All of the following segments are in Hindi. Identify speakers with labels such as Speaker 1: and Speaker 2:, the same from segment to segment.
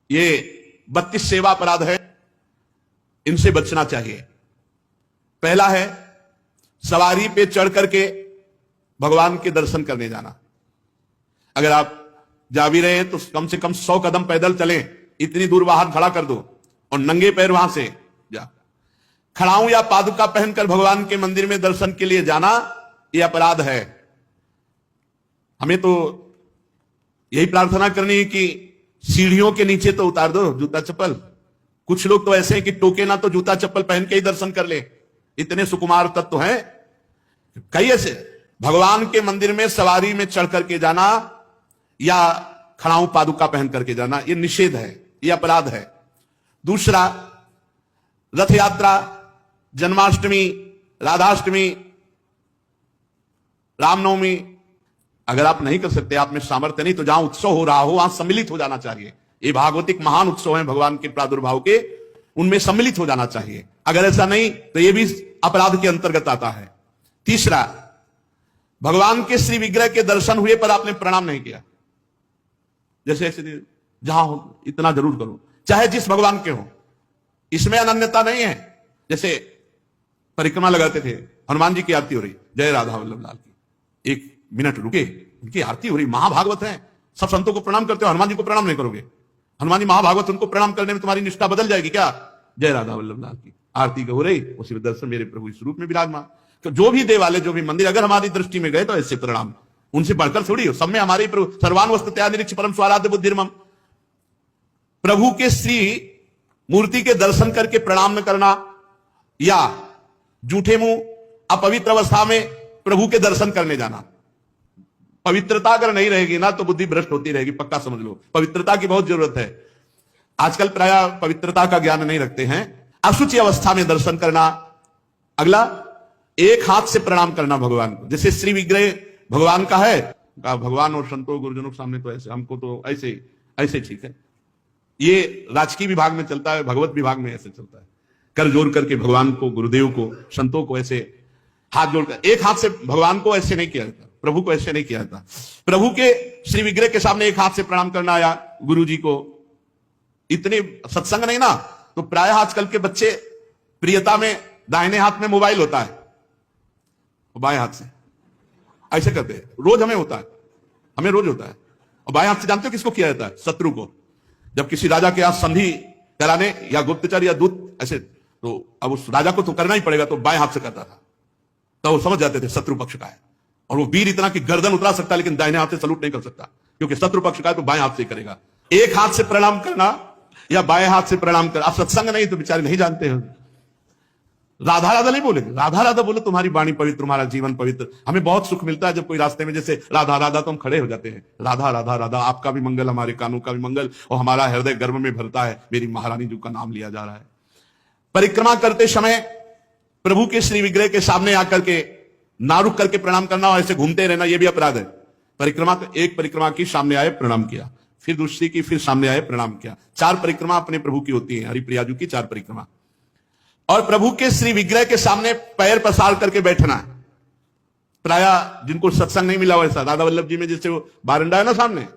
Speaker 1: ये 32 सेवा अपराध है, इनसे बचना चाहिए। पहला है सवारी पे चढ़ करके भगवान के दर्शन करने जाना। अगर आप जा भी रहे हैं तो कम से कम 100 कदम पैदल चलें, इतनी दूर वाहन खड़ा कर दो और नंगे पैर वहां से जा। खड़ाऊं या पादुका पहनकर भगवान के मंदिर में दर्शन के लिए जाना यह अपराध है। हमें तो यही प्रार्थना करनी है कि सीढ़ियों के नीचे तो उतार दो जूता चप्पल। कुछ लोग तो ऐसे हैं कि टोके ना तो जूता चप्पल पहन के ही दर्शन कर ले, इतने सुकुमार तत्व हैं। कई ऐसे भगवान के मंदिर में सवारी में चढ़ करके जाना या खड़ाऊं पादुका पहन करके जाना, यह निषेध है, यह अपराध है। दूसरा, रथ यात्रा, जन्माष्टमी, राधाष्टमी, रामनवमी अगर आप नहीं कर सकते, आप में सामर्थ्य नहीं, तो जहां उत्सव हो रहा हो वहां सम्मिलित हो जाना चाहिए। ये भागवतिक महान उत्सव है भगवान के प्रादुर्भाव के, उनमें सम्मिलित हो जाना चाहिए। अगर ऐसा नहीं तो यह भी अपराध के अंतर्गत आता है। तीसरा, भगवान के श्री विग्रह के दर्शन हुए पर आपने प्रणाम नहीं किया। जैसे ऐसे जहां हो इतना जरूर करो, चाहे जिस भगवान के हो, इसमें अनन्यता नहीं है। जैसे परिक्रमा लगाते थे, हनुमान जी की आरती हो रही, जय राधा वल्लभ लाल की, 1 मिनट रुके, उनकी आरती हो रही, महाभागवत है, सब संतों को प्रणाम करते हो, हनुमान जी को प्रणाम नहीं करोगे? हनुमान जी महाभागवत, उनको प्रणाम करने में तुम्हारी निष्ठा बदल जाएगी क्या? जय राधा वल्लभ लाल की आरती हो रही, उसी में दर्शन मेरे प्रभु इस रूप में विराजमान। तो जो भी देवालय, जो भी मंदिर, अगर हमारी दृष्टि में गए तो ऐसे प्रणाम, उनसे बढ़कर थोड़ी हो। सब में हमारे प्रभु सर्वान वस्तुतया निरीक्ष परम स्वाराध्य बुद्धिर्मम। प्रभु के श्री मूर्ति के दर्शन करके प्रणाम न करना या जूठे मुंह अपवित्र अवस्था में प्रभु के दर्शन करने जाना। पवित्रता अगर नहीं रहेगी ना तो बुद्धि भ्रष्ट होती रहेगी, पक्का समझ लो। पवित्रता की बहुत जरूरत है। आजकल प्रायः पवित्रता का ज्ञान नहीं रखते हैं। अशुचि अवस्था में दर्शन करना। अगला, एक हाथ से प्रणाम करना भगवान को। जैसे श्री विग्रह भगवान का है, भगवान और संतों गुरुजनों के सामने तो ऐसे, हमको तो ऐसे ऐसे ठीक है। ये राजकीय विभाग में चलता है, भगवत विभाग में ऐसे चलता है। कर जोड़ करके भगवान को, गुरुदेव को, संतों को ऐसे हाथ जोड़कर, एक हाथ से भगवान को ऐसे नहीं किया जाता, प्रभु को ऐसे नहीं किया जाता। प्रभु के श्री विग्रह के सामने एक हाथ से प्रणाम करना या गुरु जी को, इतने सत्संग नहीं ना, तो प्राय आजकल के बच्चे प्रियता में दाहिने हाथ में मोबाइल होता है, बाएं हाथ से ऐसे करते हैं। रोज हमें होता है, हमें रोज होता है। और बाएं हाथ से जानते हो किसको किया जाता है? शत्रु को। जब किसी राजा के यहां संधि कराने या गुप्तचर या दूत ऐसे, तो अब उस राजा को तो करना ही पड़ेगा, तो बाएं हाथ से करता था। तो वो समझ जाते थे शत्रु पक्ष का है, और वो वीर इतना कि गर्दन उतरा सकता लेकिन दाहिने हाथ से सलूट नहीं कर सकता, क्योंकि शत्रु पक्ष का है तो बाएं हाथ से ही करेगा। एक हाथ से प्रणाम करना या बाएं हाथ से प्रणाम करना। आप सत्संग नहीं तो बेचारे नहीं जानते हैं। राधा राधा नहीं बोलेंगे, राधा राधा बोले तुम्हारी वाणी पवित्र, तुम्हारा जीवन पवित्र। हमें बहुत सुख मिलता है जब कोई रास्ते में जैसे राधा राधा तो हम खड़े हो जाते हैं। राधा राधा राधा, आपका भी मंगल, हमारे कानों का भी मंगल, और हमारा हृदय गर्व में भरता है, मेरी महारानी जी का नाम लिया जा रहा है। परिक्रमा करते समय प्रभु के श्री विग्रह के सामने आकर के ना रुक करके प्रणाम करना और ऐसे घूमते रहना, यह भी अपराध है। परिक्रमा, एक परिक्रमा की, सामने आए प्रणाम किया, फिर दूसरी की, फिर सामने आए प्रणाम किया। 4 परिक्रमा अपने प्रभु की होती है, हरिप्रिया जी की 4 परिक्रमा। और प्रभु के श्री विग्रह के सामने पैर पसार करके बैठना है। प्रायः जिनको सत्संग नहीं मिला वैसा, राधा वल्लभ जी में जैसे वो बारंडा है ना सामने,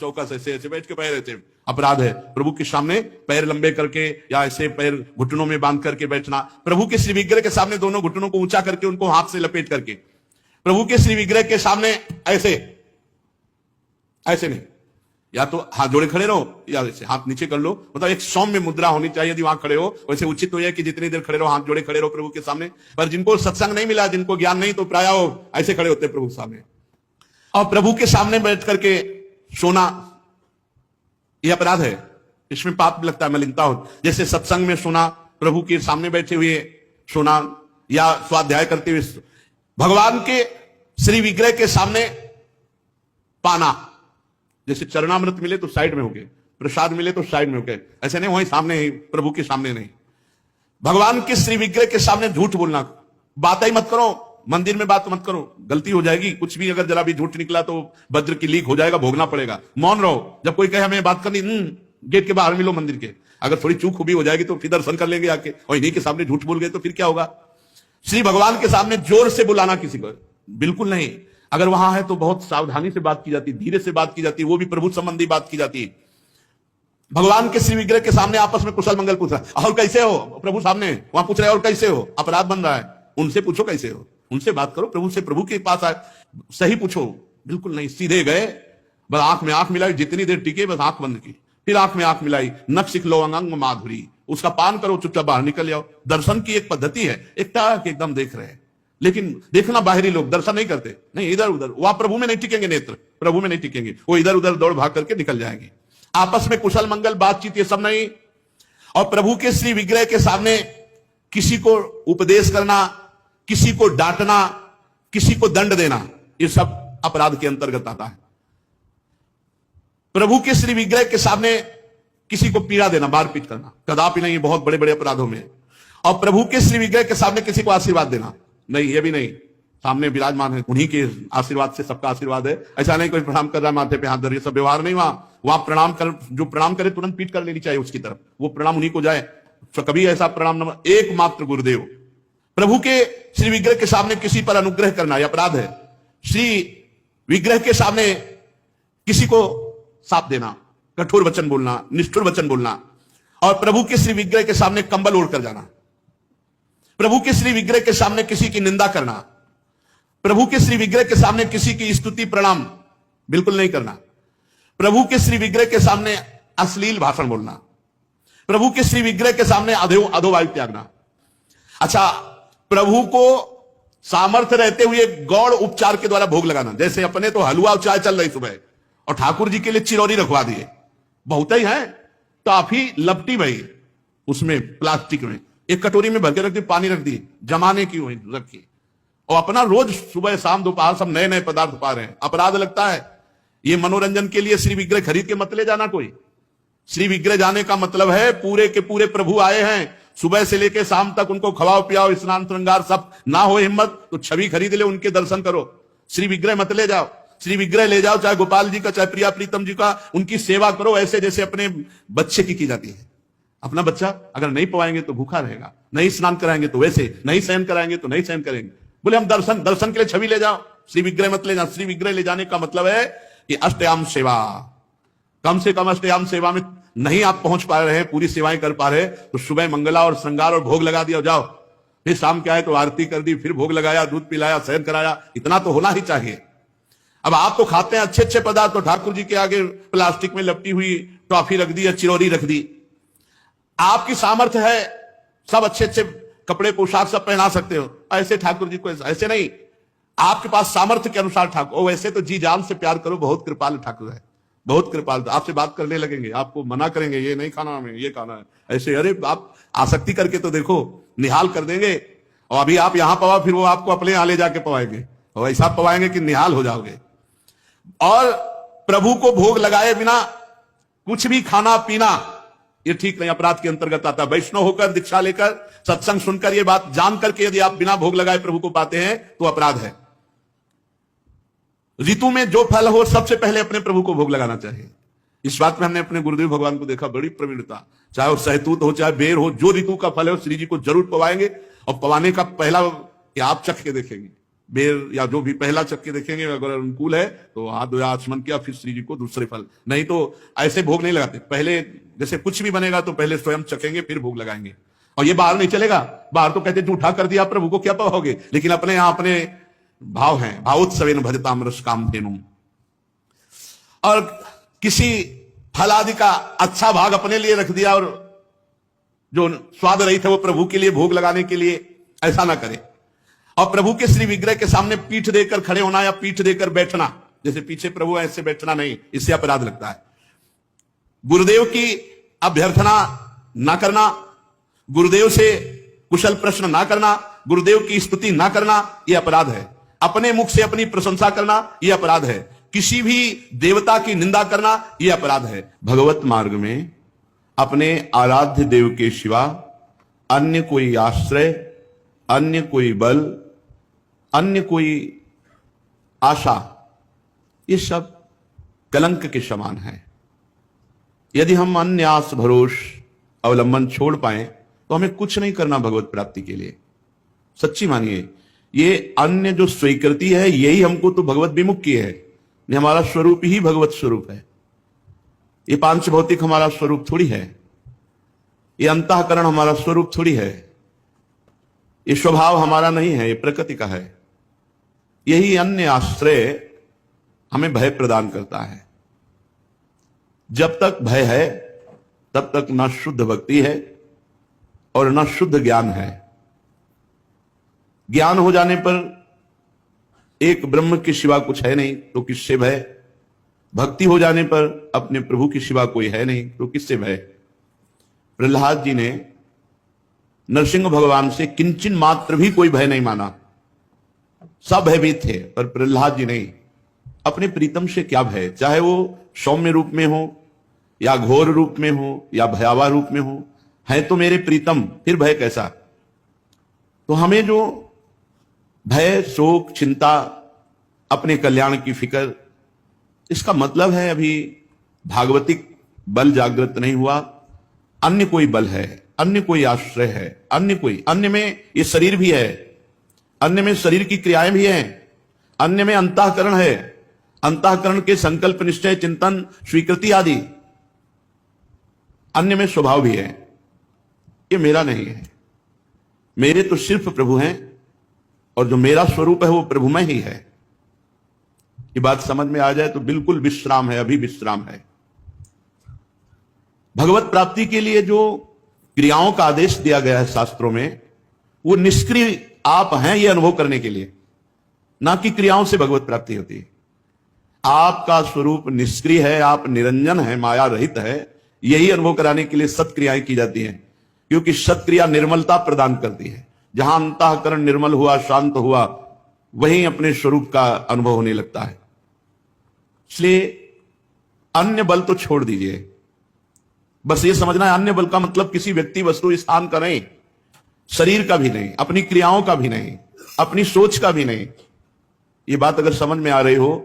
Speaker 1: चौका से ऐसे बैठ के पैर ऐसे, अपराध है। प्रभु के सामने पैर लंबे करके या ऐसे पैर घुटनों में बांध करके बैठना। प्रभु के श्री विग्रह के सामने दोनों घुटनों को ऊंचा करके उनको हाथ से लपेट करके, प्रभु के श्री विग्रह के सामने ऐसे ऐसे नहीं, या तो हाथ जोड़े खड़े रहो या ऐसे हाथ नीचे कर लो। मतलब एक सौम्य मुद्रा होनी चाहिए। यदि वहां खड़े हो वैसे उचित तो यह कि जितनी देर खड़े रहो हाथ जोड़े खड़े रहो प्रभु के सामने। पर जिनको सत्संग नहीं मिला, जिनको ज्ञान नहीं, तो प्रायः ऐसे खड़े होते प्रभु के सामने। और प्रभु के सामने बैठ करके सोना यह अपराध है, इसमें पाप लगता है, मलिनता हो। जैसे सत्संग में सोना, प्रभु के सामने बैठे हुए सोना या स्वाध्याय करते हुए, भगवान के श्री विग्रह के सामने पाना। जैसे चरणामृत मिले तो साइड में हो गए, प्रसाद मिले तो साइड में हो गए, ऐसे नहीं, वहीं सामने ही, प्रभु के सामने नहीं। भगवान के श्री विग्रह के सामने झूठ बोलना, बात ही मत करो, मंदिर में बात मत करो, गलती हो जाएगी। कुछ भी अगर जरा भी झूठ निकला तो वज्र की लीक हो जाएगा, भोगना पड़ेगा। मौन रहो। जब कोई कहे हमें बात करनी, गेट के बाहर मिलो मंदिर के। अगर थोड़ी चूक भी हो जाएगी तो फिर दर्शन कर लेंगे आके, और इन्हीं के सामने झूठ बोल गए तो फिर क्या होगा? श्री भगवान के सामने जोर से बुलाना किसी को बिल्कुल नहीं। अगर वहां है तो बहुत सावधानी से बात की जाती, धीरे से बात की जाती, वो भी प्रभु संबंधी बात की जाती। भगवान के श्री विग्रह के सामने आपस में कुशल मंगल पूछ रहा है, और कैसे हो प्रभु सामने, वहां पूछ रहे और कैसे हो, अपराध बन रहा है। उनसे पूछो कैसे हो, उनसे बात करो, प्रभु से, प्रभु के पास आए, सही पूछो। बिल्कुल नहीं, सीधे गए, बस आंख में आंख मिलाई, जितनी देर टिके बस आंख बंद की, फिर आंख में आंख मिलाई, नख सिख लो अंग माधुरी, उसका पान करो, चुपचाप बाहर निकल जाओ। दर्शन की एक पद्धति है, एक टाक एकदम देख रहे हैं, लेकिन देखना बाहरी लोग दर्शन नहीं करते, नहीं इधर उधर, वहां प्रभु में नहीं टिकेंगे नेत्र, प्रभु में नहीं टिकेंगे, वो इधर उधर दौड़ भाग करके निकल जाएंगे। आपस में कुशल मंगल बातचीत ये सब नहीं। और प्रभु के श्री विग्रह के सामने किसी को उपदेश करना, किसी को डांटना, किसी को दंड देना, ये सब अपराध के अंतर्गत आता है। प्रभु के श्री विग्रह के सामने किसी को पीड़ा देना, मारपीट करना, कदापि नहीं, बहुत बड़े बड़े अपराधों में। और प्रभु के श्री विग्रह के सामने किसी को आशीर्वाद देना, नहीं, ये भी नहीं। सामने विराजमान है, उन्हीं के आशीर्वाद से सबका आशीर्वाद है। ऐसा नहीं कोई प्रणाम कर रहा है माथे पे हाथ धर, ये सब व्यवहार नहीं। वहां प्रणाम कर, जो प्रणाम करे तुरंत पीठ कर लेनी चाहिए उसकी तरफ, वो प्रणाम उन्हीं को जाए। तो कभी ऐसा प्रणाम न, एकमात्र गुरुदेव। प्रभु के श्री विग्रह के सामने किसी पर अनुग्रह करना यह अपराध है। श्री विग्रह के सामने किसी को साथ देना, कठोर वचन बोलना, निष्ठुर वचन बोलना, और प्रभु के श्री विग्रह के सामने कंबल ओढ़ कर जाना, प्रभु के श्री विग्रह के सामने किसी की निंदा करना, प्रभु के श्री विग्रह के सामने किसी की स्तुति प्रणाम बिल्कुल नहीं करना, प्रभु के श्री विग्रह के सामने अश्लील भाषण बोलना, प्रभु के श्री विग्रह के सामने अधोवायु त्यागना। अच्छा, प्रभु को सामर्थ्य रहते हुए गौड़ उपचार के द्वारा भोग लगाना, जैसे अपने तो हलवा और चाय चल रही सुबह, और ठाकुर जी के लिए चिरौरी रखवा दिए, बहुत ही है, काफी लपटी भाई उसमें प्लास्टिक में, एक कटोरी में भर के रख दी, पानी रख दी, जमाने की वही रखी, और अपना रोज सुबह शाम दोपहर सब नए नए पदार्थ पा रहे हैं। अपराध लगता है। ये मनोरंजन के लिए श्री विग्रह खरीद के मत ले जाना कोई। श्री विग्रह जाने का मतलब है पूरे के पूरे प्रभु आए हैं, सुबह से लेकर शाम तक उनको खवाओ पियाओ, स्नान श्रृंगार सब, ना हो हिम्मत तो छवि खरीद ले, उनके दर्शन करो। श्री विग्रह मत ले जाओ। श्री विग्रह ले जाओ, चाहे गोपाल जी का, चाहे प्रिया प्रीतम जी का, उनकी सेवा करो ऐसे जैसे अपने बच्चे की जाती है। अपना बच्चा अगर नहीं पवाएंगे तो भूखा रहेगा, नहीं स्नान कराएंगे तो वैसे, नहीं शयन कराएंगे तो नहीं शयन करेंगे। बोले हम दर्शन के लिए छवि ले जाओ, श्री विग्रह मत ले जाओ। श्री विग्रह ले जाने का मतलब है कि अष्टयाम सेवा, कम से कम अष्टयाम सेवा में नहीं आप पहुंच पा रहे हैं, पूरी सेवाएं कर पा रहे, तो सुबह मंगला और श्रृंगार और भोग लगा दिया, जाओ। फिर शाम क्या है तो आरती कर दी, फिर भोग लगाया, दूध पिलाया, शयन कराया, इतना तो होना ही चाहिए। अब आप तो खाते हैं अच्छे अच्छे पदार्थ, तो ठाकुर जी के आगे प्लास्टिक में लपटी हुई टॉफी रख दी या चिरौरी रख दी। आपकी सामर्थ्य है, सब अच्छे अच्छे कपड़े पोशाक सब पहना सकते हो, ऐसे ठाकुर जी को ऐसे नहीं। आपके पास सामर्थ्य के अनुसार ठाकुर, वैसे तो जी जान से प्यार करो, बहुत कृपाल ठाकुर है, बहुत कृपाल। आपसे बात करने लगेंगे, आपको मना करेंगे, ये नहीं खाना हमें, ये खाना है, ऐसे। अरे आप आसक्ति करके तो देखो, निहाल कर देंगे। और अभी आप यहां पवा, फिर वो आपको अपने यहां ले जाके पवाएंगे, और ऐसा पवाएंगे कि निहाल हो जाओगे। और प्रभु को भोग लगाए बिना कुछ भी खाना पीना ये ठीक नहीं, अपराध के अंतर्गत आता है। वैष्णव होकर, दीक्षा लेकर, सत्संग सुनकर, ये बात जान करके यदि आप बिना भोग लगाए प्रभु को पाते हैं तो अपराध है। ऋतु में जो फल हो सबसे पहले अपने प्रभु को भोग लगाना चाहिए। इस बात में हमने अपने गुरुदेव भगवान को देखा, बड़ी प्रवीणता। चाहे वो सहतूत हो, चाहे बेर हो, जो ऋतु का फल है श्री जी को जरूर पवाएंगे। और पवाने का पहला कि आप चख के देखेंगे, बेर या जो भी पहला चख के देखेंगे, अगर अनुकूल है तो हाथ धोया, आचमन किया, फिर श्री जी को दूसरे फल। नहीं तो ऐसे भोग नहीं लगाते, पहले जैसे कुछ भी बनेगा तो पहले स्वयं चखेंगे फिर भोग लगाएंगे। और ये बाहर नहीं चलेगा, बाहर तो कहते झूठा कर दिया प्रभु को क्या पाओगे, लेकिन अपने यहां अपने भाव हैं, भावोत्सवेन भजताम रस काम धेनुम। और किसी फल आदि का अच्छा भाग अपने लिए रख दिया और जो स्वाद रहित है वो प्रभु के लिए भोग लगाने के लिए, ऐसा ना करे। और प्रभु के श्री विग्रह के सामने पीठ देकर खड़े होना या पीठ देकर बैठना, जैसे पीछे प्रभु ऐसे बैठना नहीं, इससे अपराध लगता है। गुरुदेव की अभ्यर्थना ना करना, गुरुदेव से कुशल प्रश्न ना करना, गुरुदेव की स्तुति ना करना, यह अपराध है। अपने मुख से अपनी प्रशंसा करना यह अपराध है। किसी भी देवता की निंदा करना यह अपराध है। भगवत मार्ग में अपने आराध्य देव के सिवा अन्य कोई आश्रय, अन्य कोई बल, अन्य कोई आशा, ये सब कलंक के समान है। यदि हम अन्य आस भरोस अवलंबन छोड़ पाए तो हमें कुछ नहीं करना भगवत प्राप्ति के लिए। सच्ची मानिए, ये अन्य जो स्वीकृति है यही हमको तो भगवत विमुख की है। हमारा स्वरूप ही भगवत स्वरूप है। ये पांच भौतिक हमारा स्वरूप थोड़ी है, ये अंतःकरण हमारा स्वरूप थोड़ी है, ये स्वभाव हमारा नहीं है, ये प्रकृति का है। यही अन्य आश्रय हमें भय प्रदान करता है। जब तक भय है तब तक न शुद्ध भक्ति है और न शुद्ध ज्ञान है। ज्ञान हो जाने पर एक ब्रह्म के सिवा कुछ है नहीं तो किससे भय? भक्ति हो जाने पर अपने प्रभु के सिवा कोई है नहीं तो किससे भय? प्रहलाद जी ने नरसिंह भगवान से किंचन मात्र भी कोई भय नहीं माना, सब भयभीत थे, पर प्रहलाद जी नहीं। अपने प्रीतम से क्या भय, चाहे वो सौम्य रूप में हो या घोर रूप में हो या भयावह रूप में हो, है तो मेरे प्रीतम, फिर भय कैसा? तो हमें जो भय, शोक, चिंता, अपने कल्याण की फिक्र, इसका मतलब है अभी भागवतिक बल जागृत नहीं हुआ, अन्य कोई बल है, अन्य कोई आश्रय है, अन्य में ये शरीर भी है, अन्य में शरीर की क्रियाएं भी हैं, अन्य में अंतःकरण है, अंतःकरण के संकल्प, निश्चय, चिंतन, स्वीकृति आदि, अन्य में स्वभाव भी है। ये मेरा नहीं है, मेरे तो सिर्फ प्रभु हैं और जो मेरा स्वरूप है वो प्रभु में ही है। ये बात समझ में आ जाए तो बिल्कुल विश्राम है, अभी विश्राम है। भगवत प्राप्ति के लिए जो क्रियाओं का आदेश दिया गया है शास्त्रों में, वो निष्क्रिय आप हैं ये अनुभव करने के लिए, ना कि क्रियाओं से भगवत प्राप्ति होती है। आपका स्वरूप निष्क्रिय है, आप निरंजन है, माया रहित है, यही अनुभव कराने के लिए सत्क्रियाएं की जाती हैं, क्योंकि सत्क्रिया निर्मलता प्रदान करती है। जहां अंतःकरण निर्मल हुआ, शांत हुआ, वहीं अपने स्वरूप का अनुभव होने लगता है। इसलिए अन्य बल तो छोड़ दीजिए, बस ये समझना है अन्य बल का मतलब किसी व्यक्ति, वस्तु, स्थान का नहीं, शरीर का भी नहीं, अपनी क्रियाओं का भी नहीं, अपनी सोच का भी नहीं। ये बात अगर समझ में आ रही हो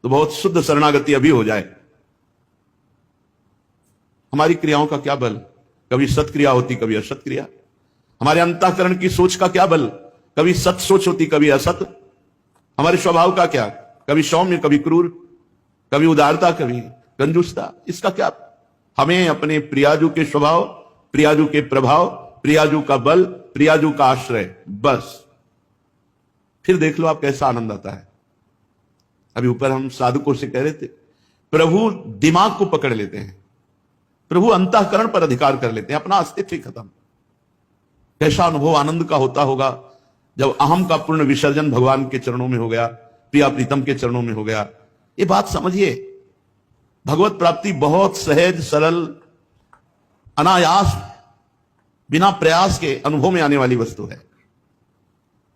Speaker 1: तो बहुत शुद्ध शरणागति अभी हो जाए। हमारी क्रियाओं का क्या बल? कभी सत्क्रिया होती, कभी असत क्रिया। हमारे अंतःकरण की सोच का क्या बल? कभी सत सोच होती, कभी असत। हमारे स्वभाव का क्या? कभी सौम्य, कभी क्रूर, कभी उदारता, कभी कंजूसता। इसका क्या? हमें अपने प्रियाजू के स्वभाव, प्रियाजू के प्रभाव, प्रियाजू का बल, प्रियाजू का आश्रय, बस। फिर देख लो आप कैसा आनंद आता है। अभी ऊपर हम साधुकों से कह रहे थे, प्रभु दिमाग को पकड़ लेते हैं, प्रभु अंतःकरण पर अधिकार कर लेते हैं, अपना अस्तित्व ही खत्म। कैसा अनुभव आनंद का होता होगा जब अहम का पूर्ण विसर्जन भगवान के चरणों में हो गया, प्रिया प्रीतम के चरणों में हो गया। ये बात समझिए, भगवत प्राप्ति बहुत सहज, सरल, अनायास, बिना प्रयास के अनुभव में आने वाली वस्तु है।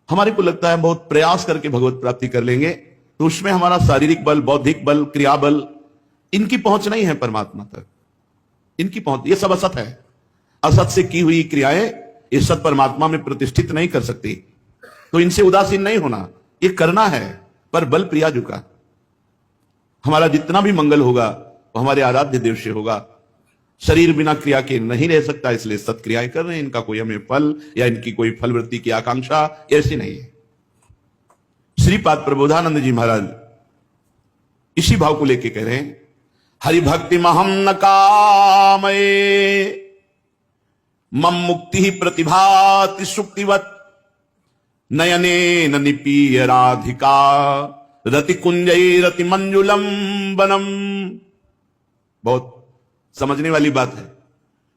Speaker 1: हमारे को लगता है बहुत प्रयास करके भगवत प्राप्ति कर लेंगे तो उसमें हमारा शारीरिक बल, बौद्धिक बल, क्रिया बल, इनकी पहुंच नहीं है परमात्मा तक। इनकी पहुंच, ये सब असत है। असत से की हुई क्रियाएं ये सत परमात्मा में प्रतिष्ठित नहीं कर सकती, तो इनसे उदासीन नहीं होना, ये करना है, पर बल प्रियाजू का। हमारा जितना भी मंगल होगा वो हमारे आराध्य देव से होगा। शरीर बिना क्रिया के नहीं रह सकता, इसलिए सत्क्रियाएं कर रहे हैं। इनका कोई हमें फल या इनकी कोई फलवृत्ति की आकांक्षा ऐसी नहीं है। श्रीपाद प्रबोधानंद जी महाराज इसी भाव को लेके कह रहे हैं, हरि भक्ति महम न कामये, मम मुक्ति ही प्रतिभाति सुक्तिवत, नयने न निपीय राधिका, रति कुंजई रति मंजुलम वनम। बहुत समझने वाली बात है।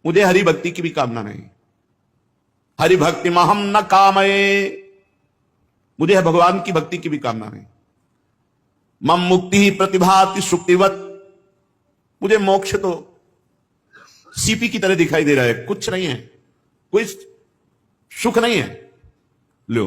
Speaker 1: मुझे हरि भक्ति की भी कामना नहीं, हरि भक्ति महम न कामये, मुझे भगवान की भक्ति की भी कामना नहीं। मम मुक्ति ही प्रतिभाति सुक्तिवत, मुझे मोक्ष तो सीपी की तरह दिखाई दे रहा है, कुछ नहीं है, कोई सुख नहीं है। लो